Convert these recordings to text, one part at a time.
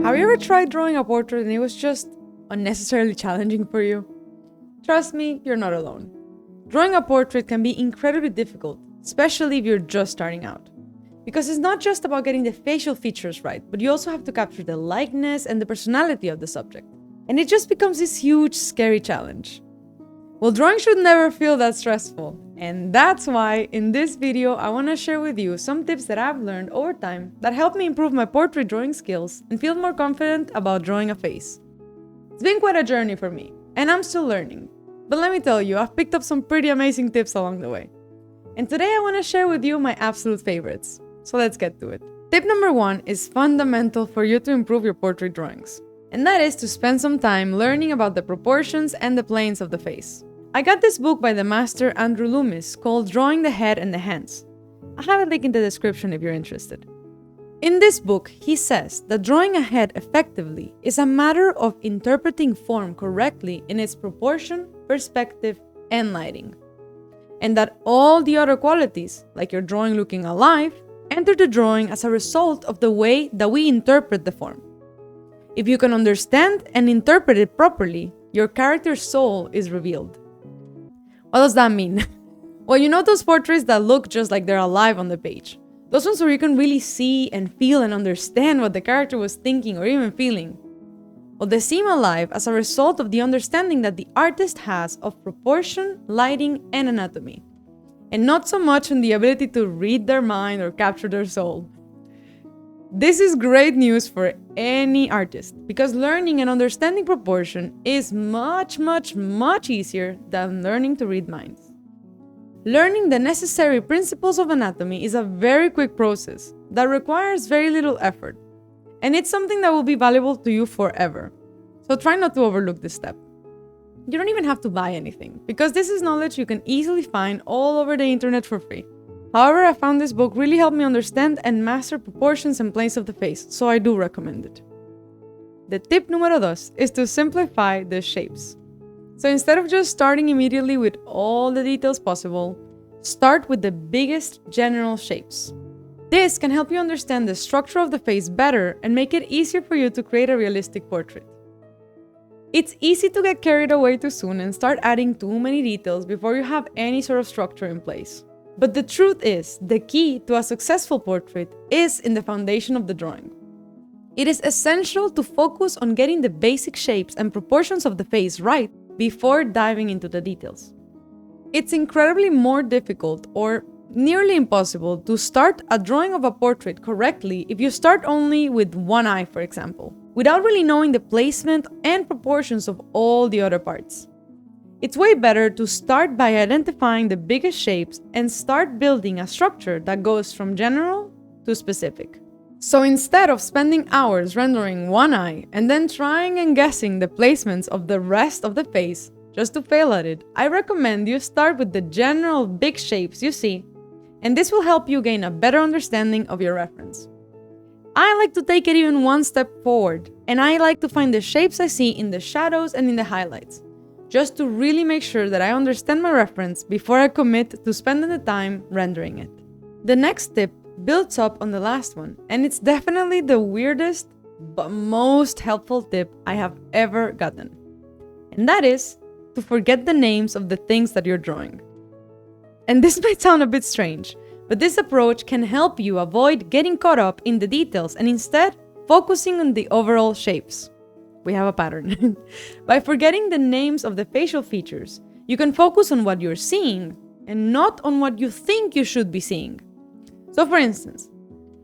Have you ever tried drawing a portrait and it was just unnecessarily challenging for you? Trust me, you're not alone. Drawing a portrait can be incredibly difficult, especially if you're just starting out. Because it's not just about getting the facial features right, but you also have to capture the likeness and the personality of the subject. And it just becomes this huge, scary challenge. Well, drawing should never feel that stressful. And that's why in this video, I want to share with you some tips that I've learned over time that help me improve my portrait drawing skills and feel more confident about drawing a face. It's been quite a journey for me, and I'm still learning. But let me tell you, I've picked up some pretty amazing tips along the way. And today I want to share with you my absolute favorites. So let's get to it. Tip number 1 is fundamental for you to improve your portrait drawings. And that is to spend some time learning about the proportions and the planes of the face. I got this book by the master Andrew Loomis called Drawing the Head and the Hands. I have a link in the description if you're interested. In this book, he says that drawing a head effectively is a matter of interpreting form correctly in its proportion, perspective, and lighting. And that all the other qualities, like your drawing looking alive, enter the drawing as a result of the way that we interpret the form. If you can understand and interpret it properly, your character's soul is revealed. What does that mean? Well, you know those portraits that look just like they're alive on the page? Those ones where you can really see and feel and understand what the character was thinking or even feeling. Well, they seem alive as a result of the understanding that the artist has of proportion, lighting, and anatomy. And not so much on the ability to read their mind or capture their soul. This is great news for any artist, because learning and understanding proportion is much easier than learning to read minds. Learning the necessary principles of anatomy is a very quick process that requires very little effort, and it's something that will be valuable to you forever. So try not to overlook this step. You don't even have to buy anything, because this is knowledge you can easily find all over the internet for free. However, I found this book really helped me understand and master proportions and planes of the face, so I do recommend it. The tip número 2 is to simplify the shapes. So instead of just starting immediately with all the details possible, start with the biggest general shapes. This can help you understand the structure of the face better and make it easier for you to create a realistic portrait. It's easy to get carried away too soon and start adding too many details before you have any sort of structure in place. But the truth is, the key to a successful portrait is in the foundation of the drawing. It is essential to focus on getting the basic shapes and proportions of the face right before diving into the details. It's incredibly more difficult or nearly impossible to start a drawing of a portrait correctly if you start only with one eye, for example, without really knowing the placement and proportions of all the other parts. It's way better to start by identifying the biggest shapes and start building a structure that goes from general to specific. So instead of spending hours rendering one eye and then trying and guessing the placements of the rest of the face just to fail at it, I recommend you start with the general big shapes you see, and this will help you gain a better understanding of your reference. I like to take it even one step forward, and I like to find the shapes I see in the shadows and in the highlights, just to really make sure that I understand my reference before I commit to spending the time rendering it. The next tip builds up on the last one, and it's definitely the weirdest but most helpful tip I have ever gotten. And that is to forget the names of the things that you're drawing. And this might sound a bit strange, but this approach can help you avoid getting caught up in the details and instead focusing on the overall shapes. We have a pattern. By forgetting the names of the facial features, you can focus on what you're seeing and not on what you think you should be seeing. So for instance,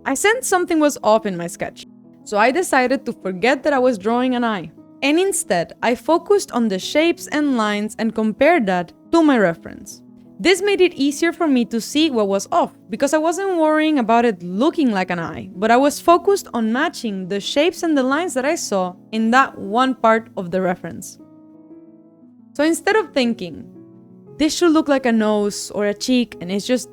I sensed something was off in my sketch, so I decided to forget that I was drawing an eye. And instead, I focused on the shapes and lines and compared that to my reference. This made it easier for me to see what was off, because I wasn't worrying about it looking like an eye, but I was focused on matching the shapes and the lines that I saw in that one part of the reference. So instead of thinking, this should look like a nose or a cheek, and it's just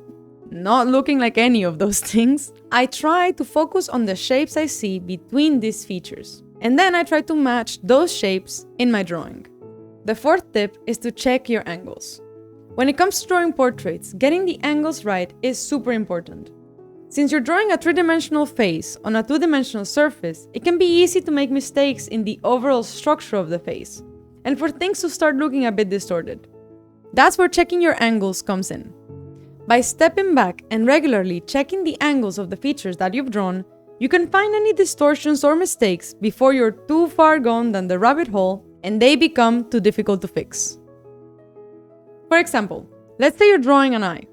not looking like any of those things, I try to focus on the shapes I see between these features. And then I try to match those shapes in my drawing. The 4th tip is to check your angles. When it comes to drawing portraits, getting the angles right is super important. Since you're drawing a three-dimensional face on a two-dimensional surface, it can be easy to make mistakes in the overall structure of the face, and for things to start looking a bit distorted. That's where checking your angles comes in. By stepping back and regularly checking the angles of the features that you've drawn, you can find any distortions or mistakes before you're too far gone down the rabbit hole and they become too difficult to fix. For example, let's say you're drawing an eye.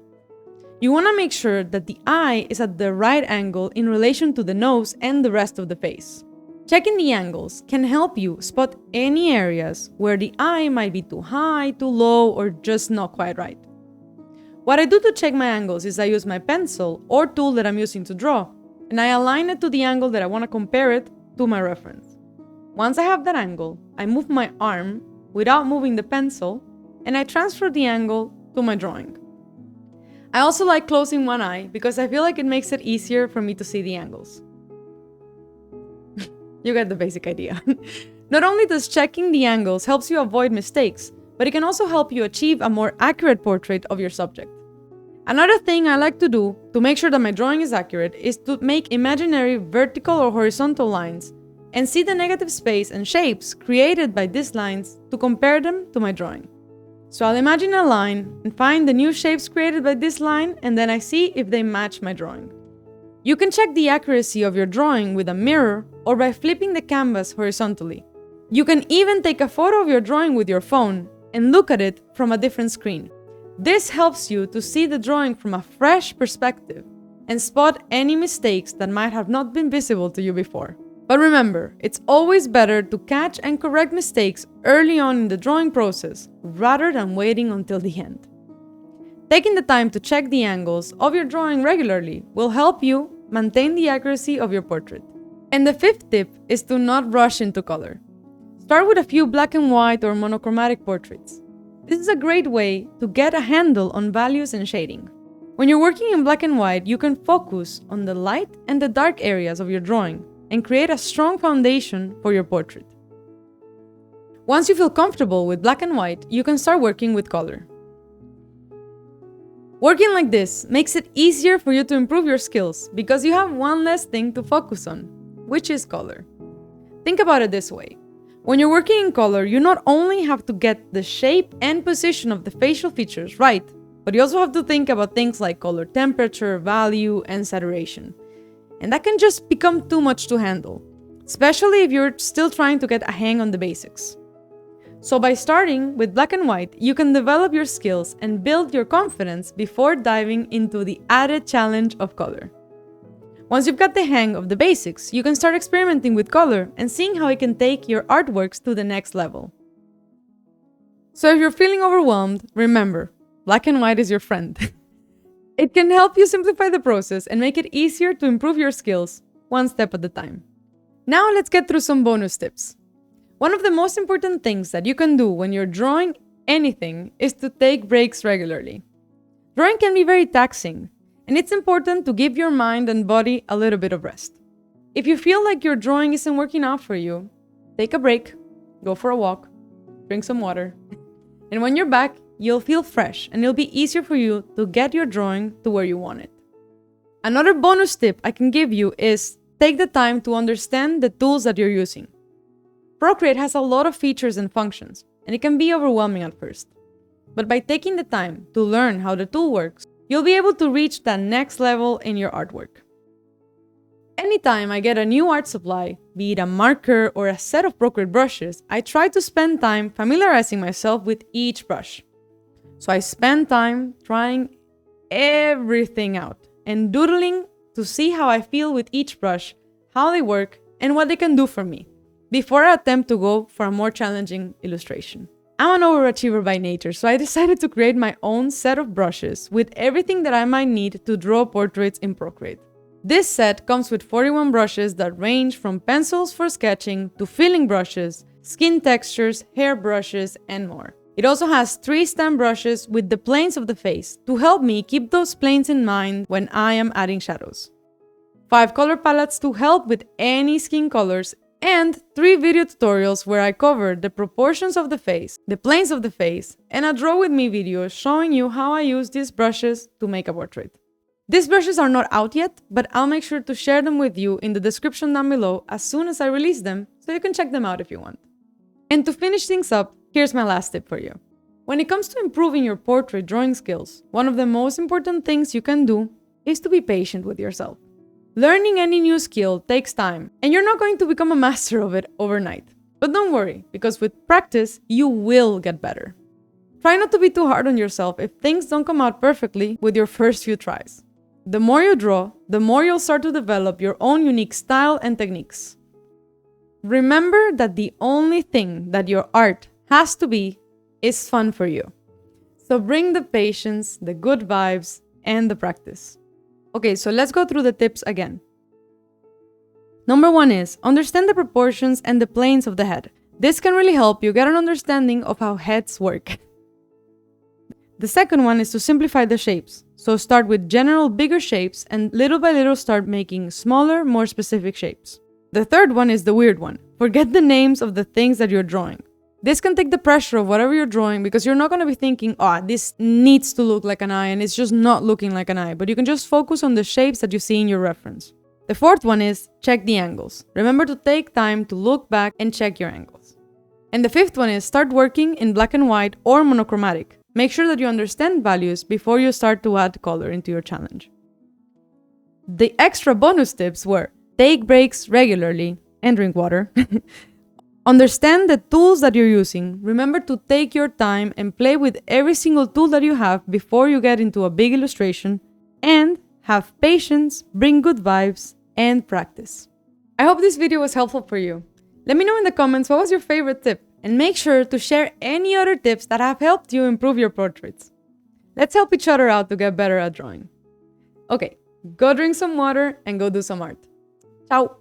You want to make sure that the eye is at the right angle in relation to the nose and the rest of the face. Checking the angles can help you spot any areas where the eye might be too high, too low, or just not quite right. What I do to check my angles is I use my pencil or tool that I'm using to draw, and I align it to the angle that I want to compare it to my reference. Once I have that angle, I move my arm without moving the pencil, and I transfer the angle to my drawing. I also like closing one eye because I feel like it makes it easier for me to see the angles. You get the basic idea. Not only does checking the angles helps you avoid mistakes, but it can also help you achieve a more accurate portrait of your subject. Another thing I like to do to make sure that my drawing is accurate is to make imaginary vertical or horizontal lines and see the negative space and shapes created by these lines to compare them to my drawing. So I'll imagine a line and find the new shapes created by this line, and then I see if they match my drawing. You can check the accuracy of your drawing with a mirror or by flipping the canvas horizontally. You can even take a photo of your drawing with your phone and look at it from a different screen. This helps you to see the drawing from a fresh perspective and spot any mistakes that might have not been visible to you before. But remember, it's always better to catch and correct mistakes early on in the drawing process rather than waiting until the end. Taking the time to check the angles of your drawing regularly will help you maintain the accuracy of your portrait. And the fifth tip is to not rush into color. Start with a few black and white or monochromatic portraits. This is a great way to get a handle on values and shading. When you're working in black and white, you can focus on the light and the dark areas of your drawing and create a strong foundation for your portrait. Once you feel comfortable with black and white, you can start working with color. Working like this makes it easier for you to improve your skills because you have one less thing to focus on, which is color. Think about it this way. When you're working in color, you not only have to get the shape and position of the facial features right, but you also have to think about things like color temperature, value, and saturation. And that can just become too much to handle, especially if you're still trying to get a hang on the basics. So by starting with black and white, you can develop your skills and build your confidence before diving into the added challenge of color. Once you've got the hang of the basics, you can start experimenting with color and seeing how it can take your artworks to the next level. So if you're feeling overwhelmed, remember, black and white is your friend. It can help you simplify the process and make it easier to improve your skills, one step at a time. Now let's get through some bonus tips. One of the most important things that you can do when you're drawing anything is to take breaks regularly. Drawing can be very taxing, and it's important to give your mind and body a little bit of rest. If you feel like your drawing isn't working out for you, take a break, go for a walk, drink some water, and when you're back, you'll feel fresh and it'll be easier for you to get your drawing to where you want it. Another bonus tip I can give you is take the time to understand the tools that you're using. Procreate has a lot of features and functions, and it can be overwhelming at first. But by taking the time to learn how the tool works, you'll be able to reach that next level in your artwork. Anytime I get a new art supply, be it a marker or a set of Procreate brushes, I try to spend time familiarizing myself with each brush. So I spend time trying everything out and doodling to see how I feel with each brush, how they work, and what they can do for me, before I attempt to go for a more challenging illustration. I'm an overachiever by nature, so I decided to create my own set of brushes with everything that I might need to draw portraits in Procreate. This set comes with 41 brushes that range from pencils for sketching to filling brushes, skin textures, hair brushes, and more. It also has 3 stem brushes with the planes of the face to help me keep those planes in mind when I am adding shadows, 5 color palettes to help with any skin colors, and 3 video tutorials where I cover the proportions of the face, the planes of the face, and a draw with me video showing you how I use these brushes to make a portrait. These brushes are not out yet, but I'll make sure to share them with you in the description down below as soon as I release them, so you can check them out if you want. And to finish things up, here's my last tip for you. When it comes to improving your portrait drawing skills, one of the most important things you can do is to be patient with yourself. Learning any new skill takes time, and you're not going to become a master of it overnight. But don't worry, because with practice, you will get better. Try not to be too hard on yourself if things don't come out perfectly with your first few tries. The more you draw, the more you'll start to develop your own unique style and techniques. Remember that the only thing that your art has to be is fun for you. So bring the patience, the good vibes, and the practice. Okay, so let's go through the tips again. Number 1 is understand the proportions and the planes of the head. This can really help you get an understanding of how heads work. The second one is to simplify the shapes. So start with general bigger shapes and little by little start making smaller, more specific shapes. The third one is the weird one. Forget the names of the things that you're drawing. This can take the pressure of whatever you're drawing because you're not going to be thinking, this needs to look like an eye and it's just not looking like an eye, but you can just focus on the shapes that you see in your reference. The fourth one is check the angles. Remember to take time to look back and check your angles. And the fifth one is start working in black and white or monochromatic. Make sure that you understand values before you start to add color into your challenge. The extra bonus tips were take breaks regularly and drink water. Understand the tools that you're using. Remember to take your time and play with every single tool that you have before you get into a big illustration. And have patience, bring good vibes, and practice. I hope this video was helpful for you. Let me know in the comments what was your favorite tip. And make sure to share any other tips that have helped you improve your portraits. Let's help each other out to get better at drawing. Okay, go drink some water and go do some art. Ciao!